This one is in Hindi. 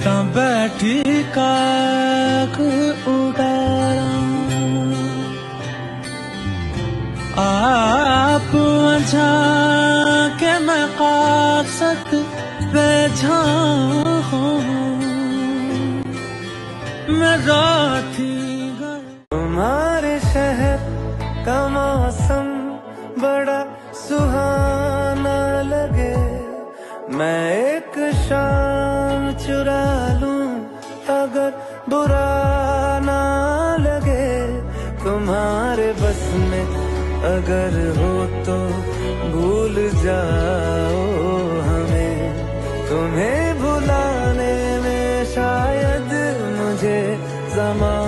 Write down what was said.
ਤਾਂ बैठी काक उड़ारा आप अझा के मैं कासत बेझा हूँ मैं राती तुम्हारे शहर का मौसम बड़ा सुहाना लगे, मैं एक शाम चुरा लूं अगर बुरा ना लगे। तुम्हारे बस में अगर हो तो भूल जाओ हमें, तुम्हें भुलाने में शायद मुझे ज़माना